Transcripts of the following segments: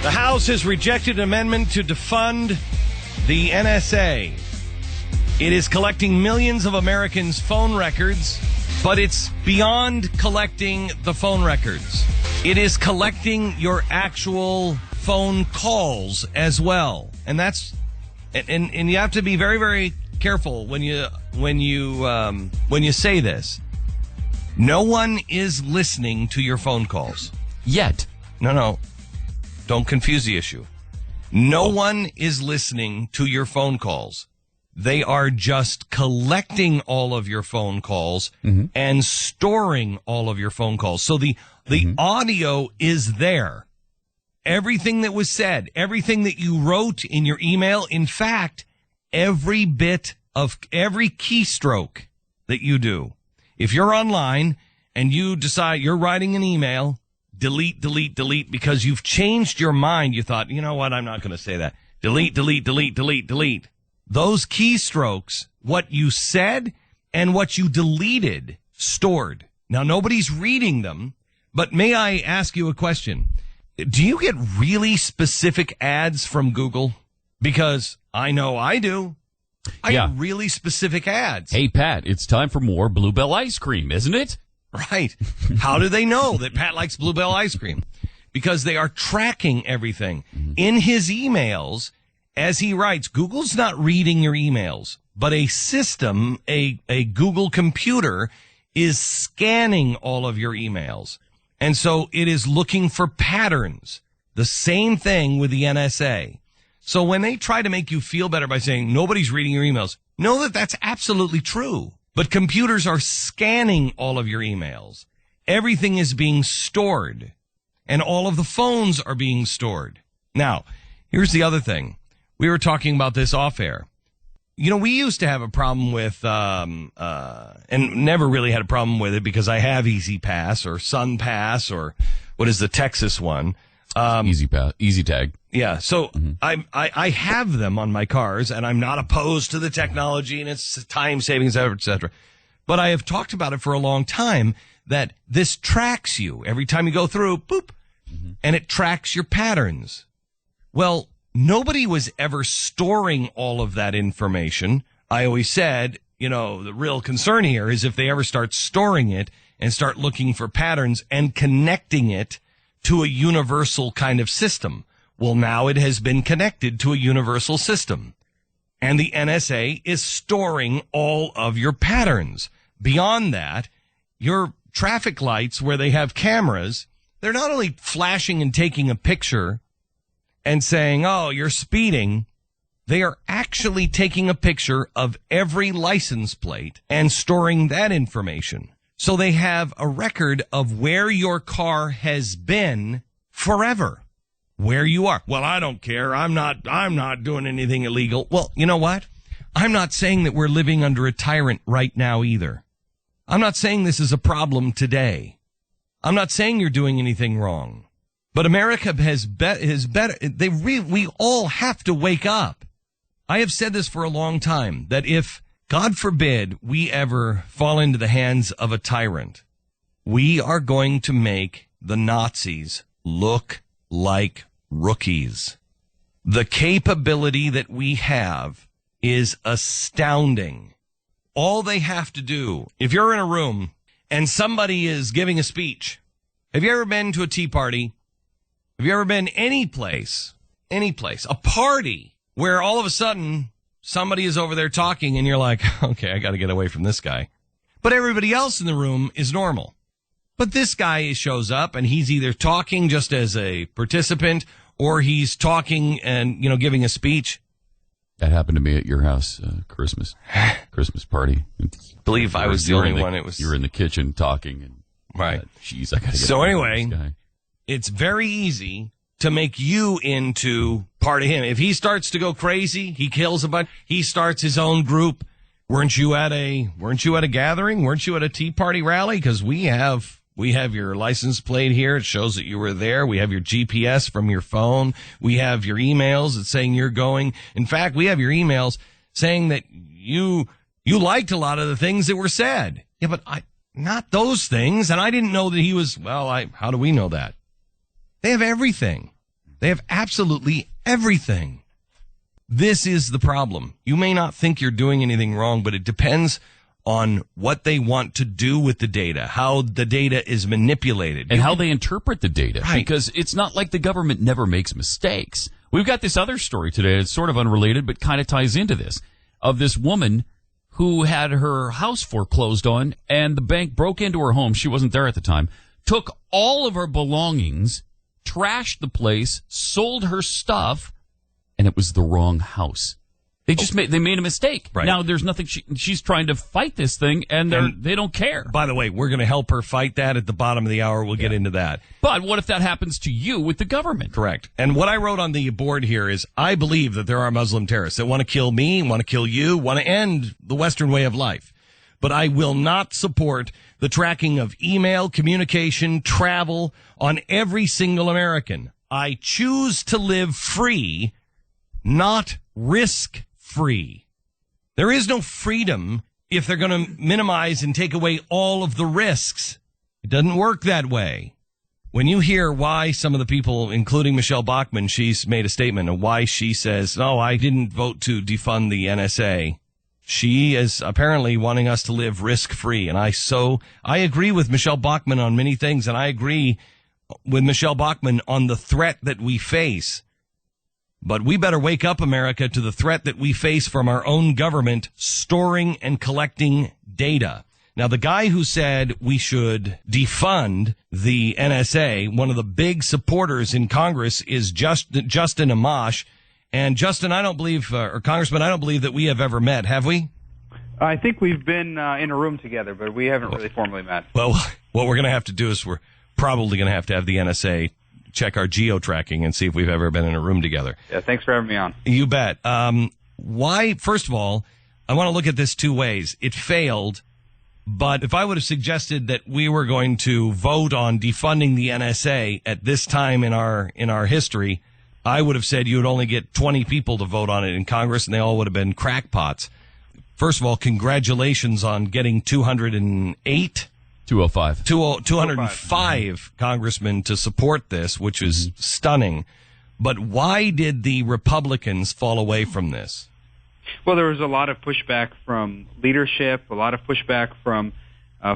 The House has rejected an amendment to defund the NSA. It is collecting millions of Americans' phone records, but it's beyond collecting the phone records. It is collecting your actual phone calls as well. And that's and you have to be very, very careful when you say this. No one is listening to your phone calls. Yet. No. Don't confuse the issue. No one is listening to your phone calls. They are just collecting all of your phone calls and storing all of your phone calls. So the audio is there. Everything that was said, everything that you wrote in your email, in fact, every bit of every keystroke that you do. If you're online and you decide you're writing an email, delete, because you've changed your mind. You thought, you know what, I'm not going to say that. Delete. Those keystrokes, what you said and what you deleted, stored. Now, nobody's reading them, but may I ask you a question? Do you get really specific ads from Google? Because I know I do. I get really specific ads. Hey, Pat, it's time for more Bluebell ice cream, isn't it? Right. How do they know that Pat likes Bluebell ice cream? Because they are tracking everything. In his emails, as he writes, Google's not reading your emails, but a system, a Google computer is scanning all of your emails. And so it is looking for patterns. The same thing with the NSA. So when they try to make you feel better by saying nobody's reading your emails, know that that's absolutely true. But computers are scanning all of your emails. Everything is being stored. And all of the phones are being stored. Now, here's the other thing. We were talking about this off air. You know, we used to have a problem with, and never really had a problem with it because I have Easy Pass or Sun Pass or what is the Texas one? Easy Pass, Easy Tag. Yeah, so I have them on my cars, and I'm not opposed to the technology, and it's time savings, et cetera. But I have talked about it for a long time that this tracks you every time you go through, boop, and it tracks your patterns. Well, nobody was ever storing all of that information. I always said, you know, the real concern here is if they ever start storing it and start looking for patterns and connecting it to a universal kind of system. Well, now it has been connected to a universal system. And the NSA is storing all of your patterns. Beyond that, your traffic lights where they have cameras, they're not only flashing and taking a picture and saying, oh, you're speeding. They are actually taking a picture of every license plate and storing that information. So they have a record of where your car has been forever, where you are. Well, I don't care. I'm not doing anything illegal. Well, you know what? I'm not saying that we're living under a tyrant right now either. I'm not saying this is a problem today. I'm not saying you're doing anything wrong. But America has better. We all have to wake up. I have said this for a long time, that if, God forbid, we ever fall into the hands of a tyrant, we are going to make the Nazis look like rookies. The capability that we have is astounding. All they have to do, if you're in a room and somebody is giving a speech, have you ever been to a tea party? Have you ever been any place, a party where all of a sudden somebody is over there talking and you're like, okay, I got to get away from this guy. But everybody else in the room is normal. But this guy shows up and he's either talking just as a participant or he's talking and, you know, giving a speech. That happened to me at your house, Christmas party. I believe I was the only one. You were in the kitchen talking and right. Jeez, I got to get so away anyway, from this guy. It's very easy to make you into part of him. If he starts to go crazy, he kills a bunch, he starts his own group. Weren't you at a gathering? Weren't you at a Tea Party rally? Because we have your license plate here. It shows that you were there. We have your GPS from your phone. We have your emails that's saying you're going. In fact, we have your emails saying that you liked a lot of the things that were said. Yeah, but not those things. And I didn't know that he was, how do we know that? They have everything. They have absolutely everything. This is the problem. You may not think you're doing anything wrong, but it depends on what they want to do with the data, how the data is manipulated. And how they interpret the data. Right. Because it's not like the government never makes mistakes. We've got this other story today. It's sort of unrelated, but kind of ties into this, of this woman who had her house foreclosed on, and the bank broke into her home. She wasn't there at the time. Took all of her belongings, trashed the place, sold her stuff, and it was the wrong house. They just made a mistake. Right. Now there's nothing. She's trying to fight this thing, and they don't care. By the way, we're going to help her fight that at the bottom of the hour. We'll get into that. But what if that happens to you with the government? Correct. And what I wrote on the board here is, I believe that there are Muslim terrorists that want to kill me, want to kill you, want to end the Western way of life. But I will not support the tracking of email, communication, travel on every single American. I choose to live free, not risk free. There is no freedom if they're going to minimize and take away all of the risks. It doesn't work that way. When you hear why some of the people, including Michelle Bachmann, she's made a statement of why she says, no, I didn't vote to defund the NSA. She is apparently wanting us to live risk-free. And I agree with Michelle Bachmann on many things, and I agree with Michelle Bachmann on the threat that we face. But we better wake up, America, to the threat that we face from our own government storing and collecting data. Now, the guy who said we should defund the NSA, one of the big supporters in Congress, is Justin Amash. And Justin, I don't believe, or Congressman, I don't believe that we have ever met, have we? I think we've been in a room together, but we haven't really formally met. Well, what we're going to have to do is we're probably going to have the NSA check our geo-tracking and see if we've ever been in a room together. Yeah, thanks for having me on. You bet. Why, first of all, I want to look at this two ways. It failed, but if I would have suggested that we were going to vote on defunding the NSA at this time in our history, I would have said you would only get 20 people to vote on it in Congress, and they all would have been crackpots. First of all, congratulations on getting 208 205. 205 congressmen to support this, which is stunning. But why did the Republicans fall away from this? Well, there was a lot of pushback from leadership, a lot of pushback from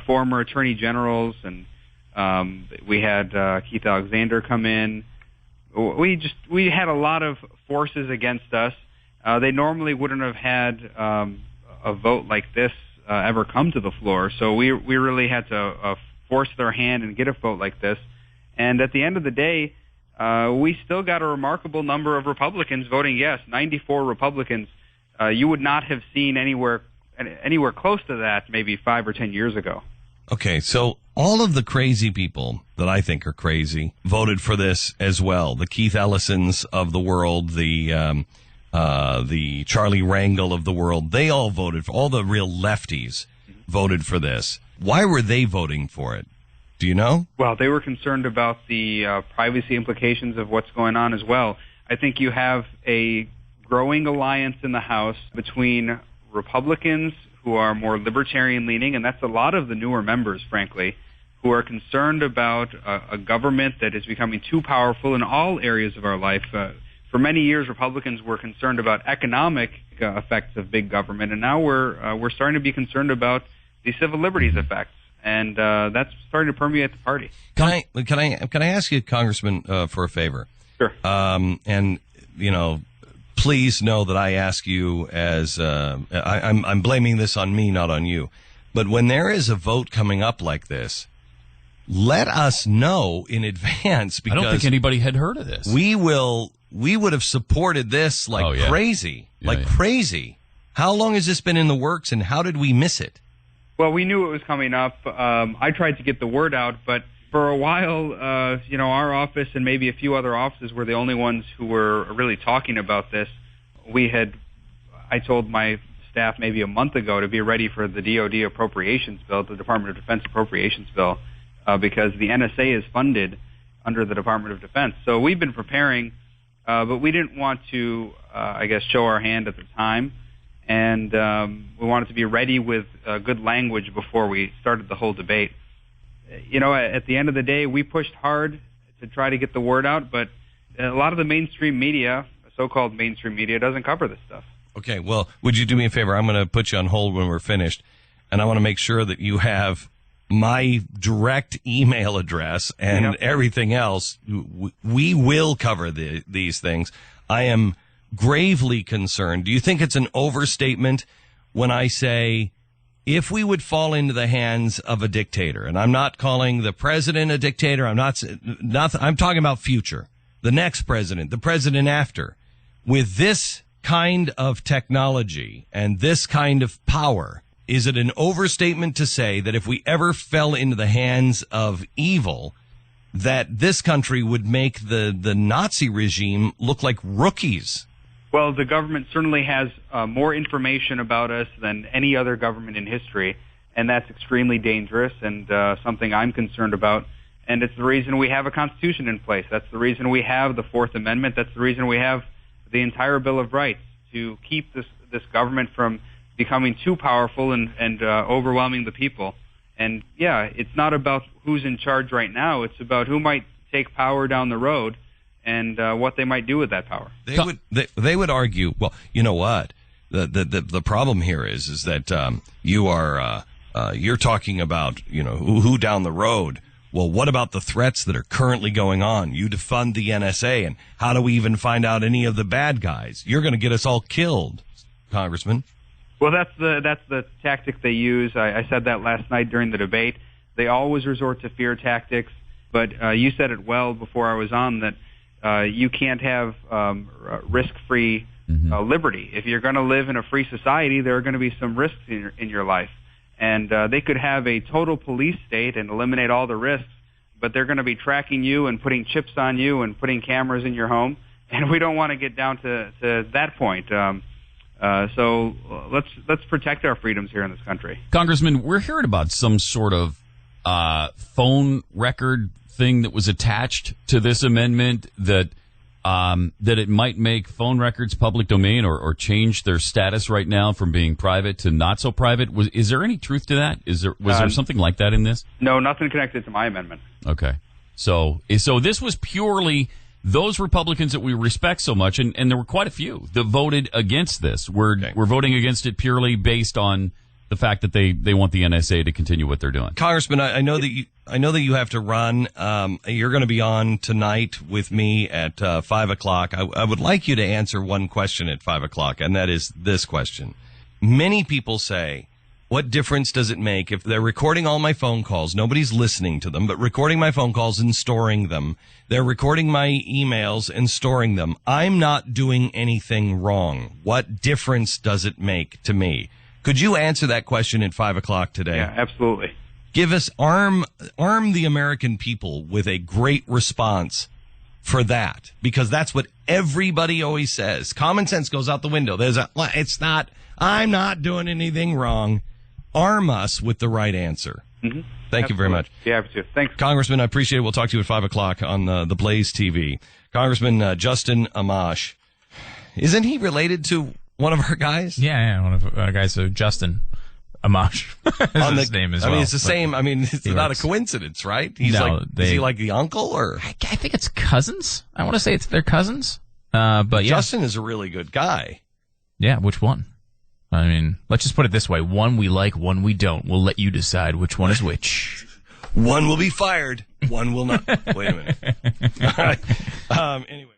former attorney generals, and we had Keith Alexander come in. We had a lot of forces against us. They normally wouldn't have had a vote like this ever come to the floor. So we really had to force their hand and get a vote like this. And at the end of the day, we still got a remarkable number of Republicans voting yes, 94 Republicans. You would not have seen anywhere close to that maybe 5 or 10 years ago. Okay, so all of the crazy people that I think are crazy voted for this as well. The Keith Ellisons of the world, the Charlie Rangel of the world, they all voted for, all the real lefties voted for this. Why were they voting for it? Do you know? Well, they were concerned about the privacy implications of what's going on as well. I think you have a growing alliance in the House between Republicans who are more libertarian-leaning, and that's a lot of the newer members, frankly, who are concerned about a government that is becoming too powerful in all areas of our life. For many years, Republicans were concerned about economic effects of big government, and now we're starting to be concerned about the civil liberties effects, and that's starting to permeate the party. Can I ask you, Congressman, for a favor? Sure. And you know, please know that I ask you as I'm blaming this on me, not on you. But when there is a vote coming up like this, let us know in advance, because I don't think anybody had heard of this. We would have supported this like crazy, crazy. How long has this been in the works, and how did we miss it? Well, we knew it was coming up. I tried to get the word out, but for a while, our office and maybe a few other offices were the only ones who were really talking about this. I told my staff maybe a month ago to be ready for the DoD appropriations bill, the Department of Defense appropriations bill, because the NSA is funded under the Department of Defense. So we've been preparing, but we didn't want to, show our hand at the time. And we wanted to be ready with good language before we started the whole debate. You know, at the end of the day, we pushed hard to try to get the word out, but a lot of the mainstream media, so-called mainstream media, doesn't cover this stuff. Okay, well, would you do me a favor? I'm going to put you on hold when we're finished, and I want to make sure that you have my direct email address and everything else. We will cover these things. I am gravely concerned. Do you think it's an overstatement when I say if we would fall into the hands of a dictator, and I'm not calling the president a dictator, I'm talking about future, the next president, the president after, with this kind of technology and this kind of power, is it an overstatement to say that if we ever fell into the hands of evil, that this country would make the Nazi regime look like rookies? Well, the government certainly has more information about us than any other government in history, and that's extremely dangerous and something I'm concerned about. And it's the reason we have a Constitution in place. That's the reason we have the Fourth Amendment. That's the reason we have the entire Bill of Rights, to keep this government from becoming too powerful and overwhelming the people. And, yeah, it's not about who's in charge right now. It's about who might take power down the road and what they might do with that power. They would argue, well, you know what? The problem here is that you're talking about, who down the road. Well, what about the threats that are currently going on? You defund the NSA, and how do we even find out any of the bad guys? You're going to get us all killed, Congressman. Well, that's the tactic they use. I said that last night during the debate. They always resort to fear tactics, but you said it well before I was on that you can't have risk-free liberty. If you're going to live in a free society, there are going to be some risks in your life. And they could have a total police state and eliminate all the risks, but they're going to be tracking you and putting chips on you and putting cameras in your home, and we don't want to get down to that point. So let's protect our freedoms here in this country. Congressman, we're hearing about some sort of phone record thing that was attached to this amendment that it might make phone records public domain or change their status right now from being private to not so private. Is there any truth to that? Was there something like that in this? No, nothing connected to my amendment. Okay. So this was purely those Republicans that we respect so much, and there were quite a few that voted against this. We're voting against it purely based on the fact that they want the NSA to continue what they're doing. Congressman, I know that you have to run. You're going to be on tonight with me at 5 o'clock. I would like you to answer one question at 5 o'clock, and that is this question. Many people say, what difference does it make if they're recording all my phone calls? Nobody's listening to them, but recording my phone calls and storing them. They're recording my emails and storing them. I'm not doing anything wrong. What difference does it make to me? Could you answer that question at 5 o'clock today? Yeah, absolutely. Give us, arm the American people with a great response for that, because that's what everybody always says. Common sense goes out the window. I'm not doing anything wrong. Arm us with the right answer. Mm-hmm. Thank you very much. Yeah, happy to. Thanks. Congressman, I appreciate it. We'll talk to you at 5 o'clock on the Blaze TV. Congressman Justin Amash. Isn't he related to one of our guys? Yeah, one of our guys, Justin Amash. His name as well. I mean, it's the same. I mean, it's not a coincidence, right? Is he like the uncle, or? I think it's cousins. I want to say they're cousins. But yeah. Justin is a really good guy. Yeah, which one? I mean, let's just put it this way. One we like, one we don't. We'll let you decide which one is which. One will be fired. One will not. Wait a minute. All right. Anyway.